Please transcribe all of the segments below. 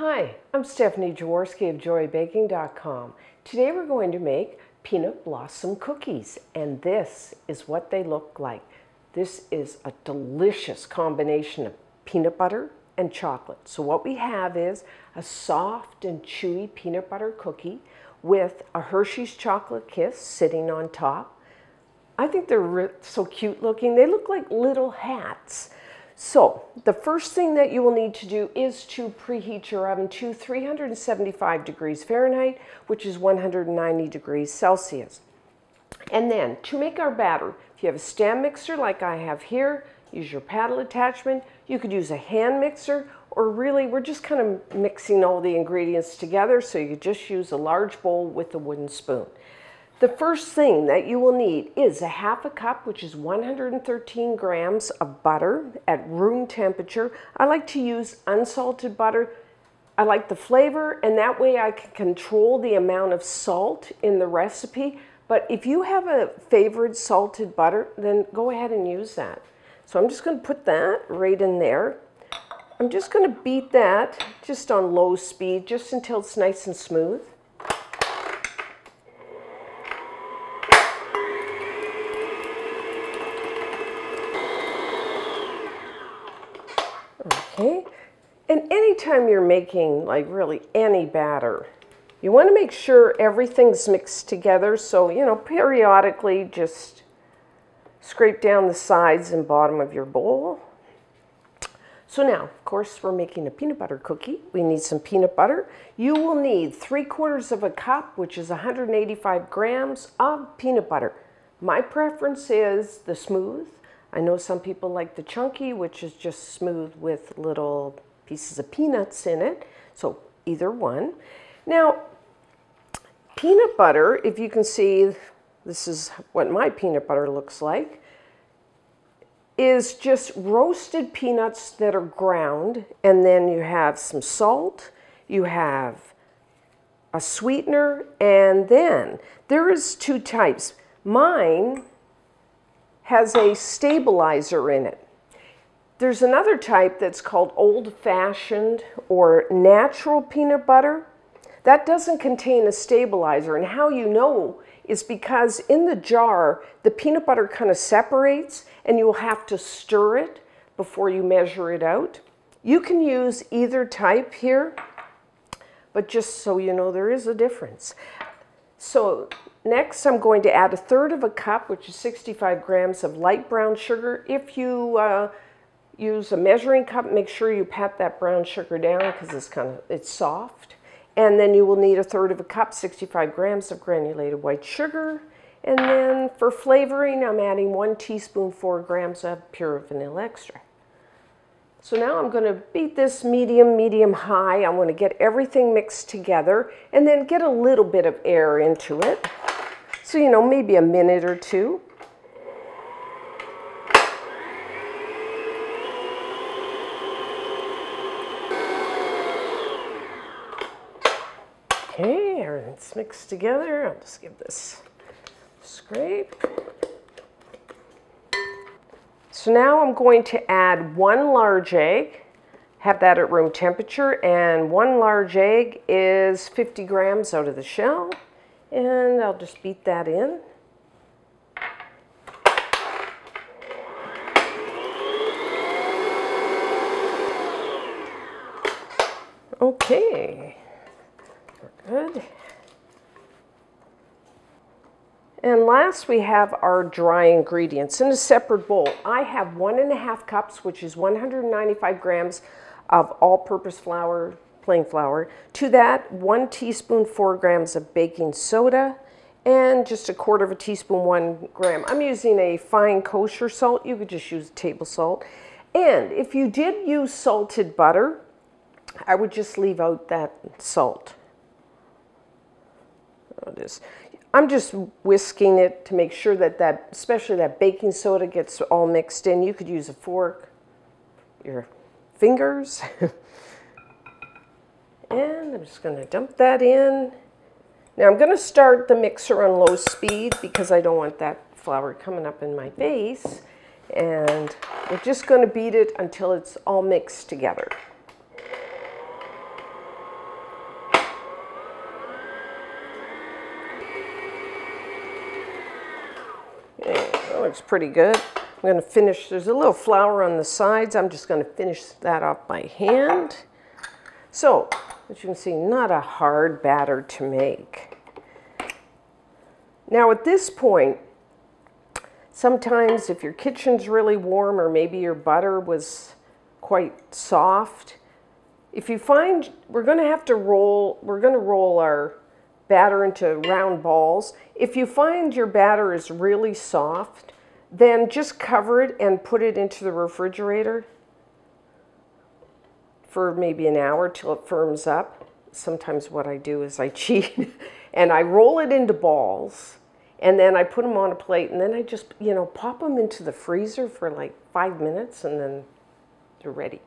Hi, I'm Stephanie Jaworski of JoyBaking.com. Today we're going to make peanut blossom cookies, and this is what they look like. This is a delicious combination of peanut butter and chocolate. So what we have is a soft and chewy peanut butter cookie with a Hershey's Chocolate Kiss sitting on top. I think they're so cute looking. They look like little hats. So the first thing that you will need to do is to preheat your oven to 375 degrees Fahrenheit, which is 190 degrees Celsius. And then to make our batter, if you have a stand mixer like I have here, use your paddle attachment. You could use a hand mixer, or really we're just kind of mixing all the ingredients together, so you just use a large bowl with a wooden spoon. The first thing that you will need is a half a cup, which is 113 grams of butter at room temperature. I like to use unsalted butter. I like the flavor, and that way I can control the amount of salt in the recipe. But if you have a favorite salted butter, then go ahead and use that. So I'm just going to put that right in there. I'm just going to beat that just on low speed, just until it's nice and smooth. Okay, and anytime you're making like really any batter, you want to make sure everything's mixed together. So, you know, periodically just scrape down the sides and bottom of your bowl. So now, of course, we're making a peanut butter cookie. We need some peanut butter. You will need 3/4 of a cup, which is 185 grams of peanut butter. My preference is the smooth. I know some people like the chunky, which is just smooth with little pieces of peanuts in it. So either one. Now, peanut butter, if you can see, this is what my peanut butter looks like, is just roasted peanuts that are ground, and then you have some salt, you have a sweetener, and then there is two types. Mine has a stabilizer in it. There's another type that's called old-fashioned or natural peanut butter. That doesn't contain a stabilizer, and how you know is because in the jar, the peanut butter kind of separates, and you'll have to stir it before you measure it out. You can use either type here, but just so you know, there is a difference. So next, I'm going to add 1/3 of a cup, which is 65 grams of light brown sugar. If you use a measuring cup, make sure you pat that brown sugar down because it's soft. And then you will need 1/3 of a cup, 65 grams of granulated white sugar. And then for flavoring, I'm adding 1 teaspoon, 4 grams of pure vanilla extract. So now I'm going to beat this medium high. I want to get everything mixed together and then get a little bit of air into it. So, you know, maybe a minute or two. Okay, everything's mixed together. I'll just give this a scrape. So now I'm going to add 1 large egg, have that at room temperature, and 1 large egg is 50 grams out of the shell, and I'll just beat that in. Okay, we're good. And last, we have our dry ingredients in a separate bowl. I have 1½ cups, which is 195 grams of all-purpose flour, plain flour. To that, 1 teaspoon, 4 grams of baking soda, and just 1/4 teaspoon, 1 gram. I'm using a fine kosher salt. You could just use table salt. And if you did use salted butter, I would just leave out that salt. There it is. I'm just whisking it to make sure that especially that baking soda gets all mixed in. You could use a fork, your fingers. And I'm just going to dump that in. Now I'm going to start the mixer on low speed because I don't want that flour coming up in my face. And we're just going to beat it until it's all mixed together. Okay, that looks pretty good. I'm going to finish, there's a little flour on the sides. I'm just going to finish that off by hand. So, as you can see, not a hard batter to make. Now at this point, sometimes if your kitchen's really warm or maybe your butter was quite soft, if you find, we're going to roll our batter into round balls. If you find your batter is really soft, then just cover it and put it into the refrigerator for maybe an hour till it firms up. Sometimes what I do is I cheat and I roll it into balls and then I put them on a plate and then I just, pop them into the freezer for like 5 minutes and then they're ready.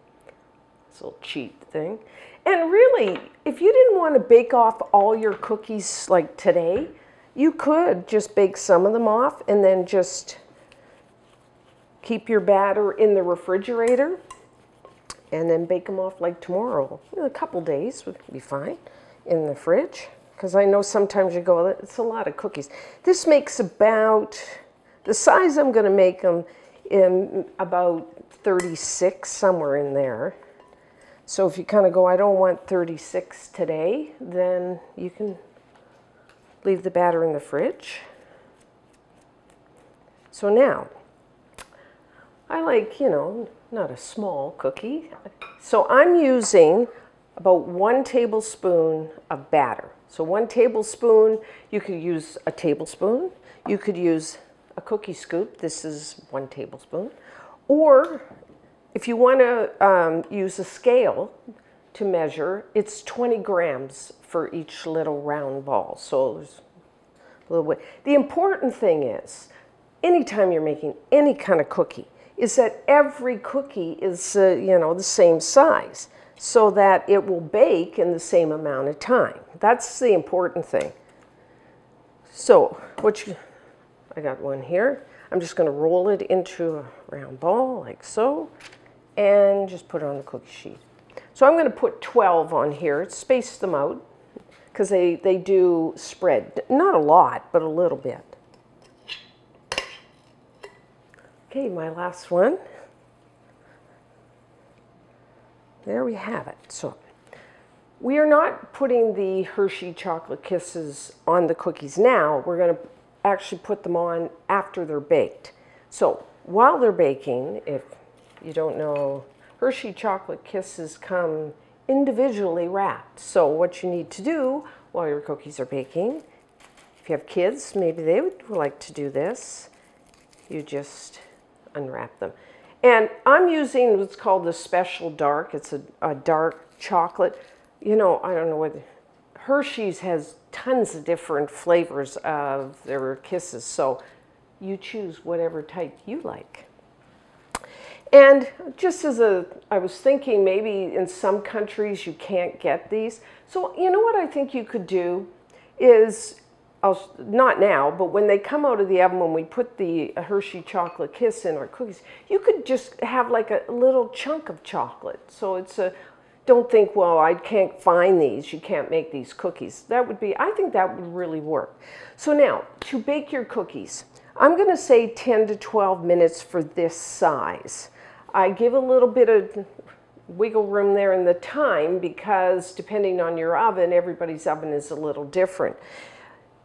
It's a little cheat thing. And really, if you didn't want to bake off all your cookies like today, you could just bake some of them off and then just keep your batter in the refrigerator and then bake them off like tomorrow. A couple days would be fine in the fridge. Because I know sometimes you go, it's a lot of cookies. This makes about, the size I'm going to make them in about 36, somewhere in there. So if you kind of go, I don't want 36 today, then you can leave the batter in the fridge. So now, I like, not a small cookie. So I'm using about 1 tablespoon of batter. So 1 tablespoon, you could use a tablespoon. You could use a cookie scoop. This is 1 tablespoon. Or if you want to use a scale to measure, it's 20 grams for each little round ball. So there's a little bit. The important thing is, anytime you're making any kind of cookie, is that every cookie is, the same size so that it will bake in the same amount of time. That's the important thing. So, I got one here. I'm just going to roll it into a round ball like so and just put it on the cookie sheet. So I'm going to put 12 on here, space them out because they do spread. Not a lot, but a little bit. Okay, my last one. There we have it. So we are not putting the Hershey Chocolate Kisses on the cookies now. We're going to actually put them on after they're baked. So while they're baking, if you don't know, Hershey Chocolate Kisses come individually wrapped. So what you need to do while your cookies are baking, if you have kids, maybe they would like to do this. You just unwrap them. And I'm using what's called the Special Dark. It's a dark chocolate. I don't know what, Hershey's has tons of different flavors of their kisses. So you choose whatever type you like. And just I was thinking maybe in some countries you can't get these. So you know what I think you could do is, not now, but when they come out of the oven, when we put the Hershey Chocolate Kiss in our cookies, you could just have like a little chunk of chocolate. So don't think, well, I can't find these, you can't make these cookies. I think that would really work. So now, to bake your cookies, I'm going to say 10 to 12 minutes for this size. I give a little bit of wiggle room there in the time because depending on your oven, everybody's oven is a little different.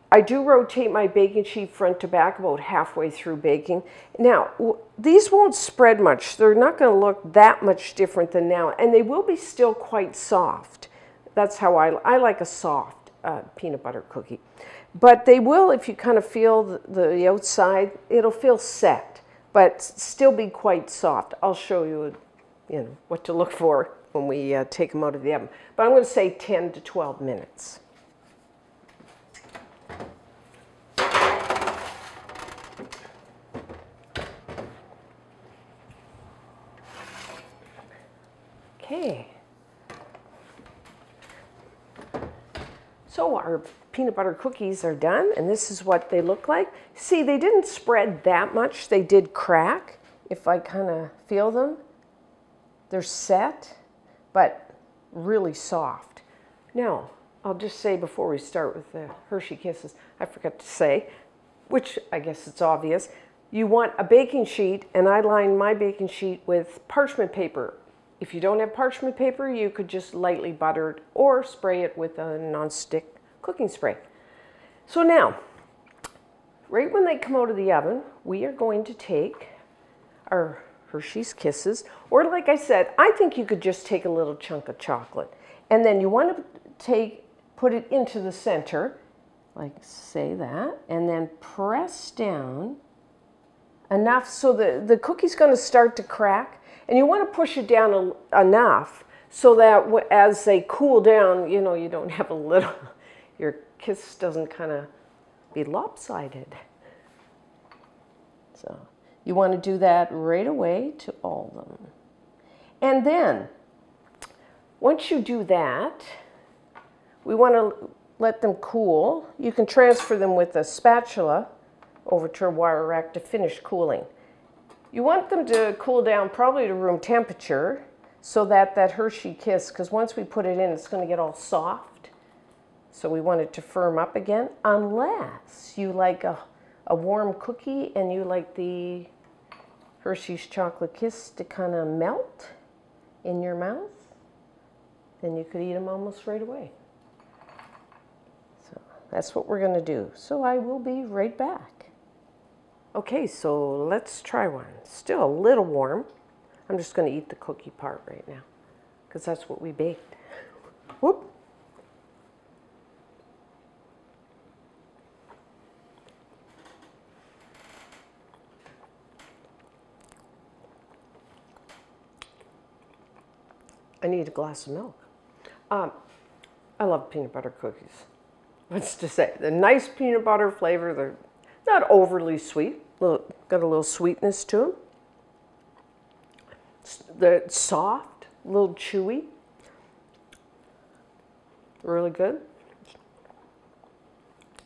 I do rotate my baking sheet front to back about halfway through baking. Now, these won't spread much. They're not going to look that much different than now, and they will be still quite soft. That's how I like a soft peanut butter cookie. But they will, if you kind of feel the outside, it'll feel set, but still be quite soft. I'll show you, what to look for when we take them out of the oven. But I'm going to say 10 to 12 minutes. Okay, so our peanut butter cookies are done, and this is what they look like. See, they didn't spread that much. They did crack. If I kind of feel them, they're set, but really soft. Now, I'll just say before we start with the Hershey Kisses, I forgot to say, which I guess it's obvious, you want a baking sheet, and I line my baking sheet with parchment paper. If you don't have parchment paper, you could just lightly butter it or spray it with a non-stick cooking spray. So now, right when they come out of the oven, we are going to take our Hershey's Kisses, or like I said, I think you could just take a little chunk of chocolate, and then you want to put it into the center, like say that, and then press down enough so the cookie's going to start to crack, and you want to push it down enough so that as they cool down, you know, you don't have a little, your kiss doesn't kind of be lopsided. So you want to do that right away to all of them. And then, once you do that, we want to let them cool. You can transfer them with a spatula over to a wire rack to finish cooling. You want them to cool down probably to room temperature so that that Hershey Kiss, because once we put it in, it's going to get all soft. So we want it to firm up again, unless you like a warm cookie and you like the Hershey's Chocolate Kiss to kind of melt in your mouth. Then you could eat them almost right away. So that's what we're going to do. So I will be right back. Okay, so let's try one. Still a little warm. I'm just going to eat the cookie part right now because that's what we baked. Whoop. I need a glass of milk. I love peanut butter cookies. What's to say? The nice peanut butter flavor, they're not overly sweet. Got a little sweetness to them. They're soft, a little chewy. Really good.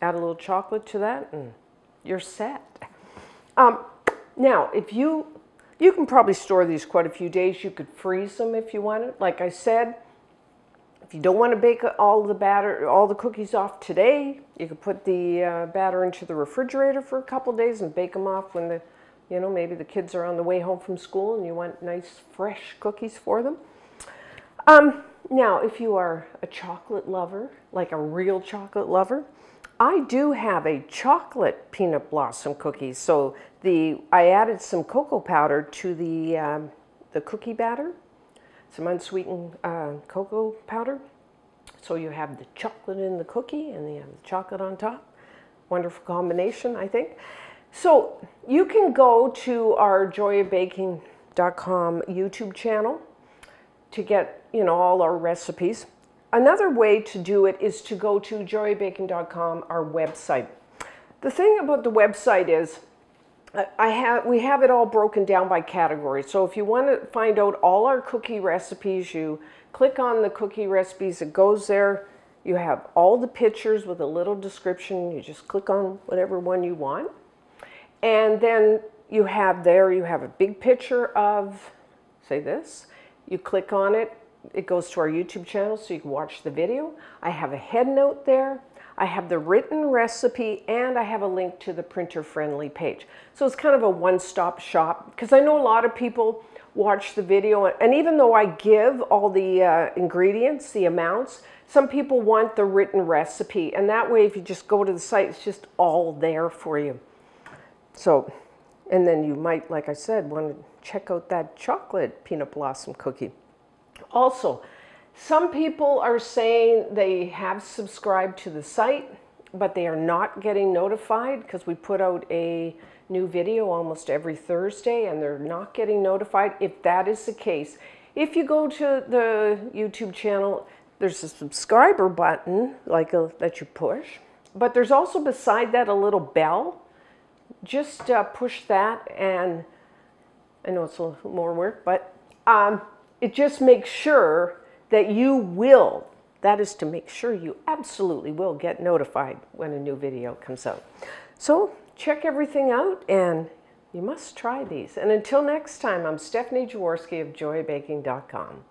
Add a little chocolate to that and you're set. Now, if you can probably store these quite a few days. You could freeze them if you wanted. Like I said, if you don't want to bake all the cookies off today, you could put the batter into the refrigerator for a couple days and bake them off when maybe the kids are on the way home from school and you want nice fresh cookies for them. Now, if you are a chocolate lover, like a real chocolate lover, I do have a chocolate peanut blossom cookie. So I added some cocoa powder to the cookie batter, some unsweetened cocoa powder. So you have the chocolate in the cookie and you have the chocolate on top. Wonderful combination, I think. So you can go to our joyabaking.com YouTube channel to get all our recipes. Another way to do it is to go to joyabaking.com, our website. The thing about the website is we have it all broken down by category. So if you want to find out all our cookie recipes, you click on the cookie recipes, it goes there. You have all the pictures with a little description. You just click on whatever one you want. And then you have a big picture of, say this. You click on it. It goes to our YouTube channel so you can watch the video. I have a head note there. I have the written recipe and I have a link to the printer-friendly page. So it's kind of a one-stop shop because I know a lot of people watch the video, and even though I give all the ingredients, the amounts, some people want the written recipe, and that way if you just go to the site, it's just all there for you. So, and then you might, like I said, want to check out that chocolate peanut blossom cookie. Also, some people are saying they have subscribed to the site, but they are not getting notified because we put out a new video almost every Thursday and they're not getting notified. If that is the case, if you go to the YouTube channel, there's a subscriber button that you push, but there's also beside that a little bell. Just push that, and I know it's a little more work, but it just makes sure that you will, that is to make sure you absolutely will get notified when a new video comes out. So check everything out and you must try these. And until next time, I'm Stephanie Jaworski of joyabaking.com.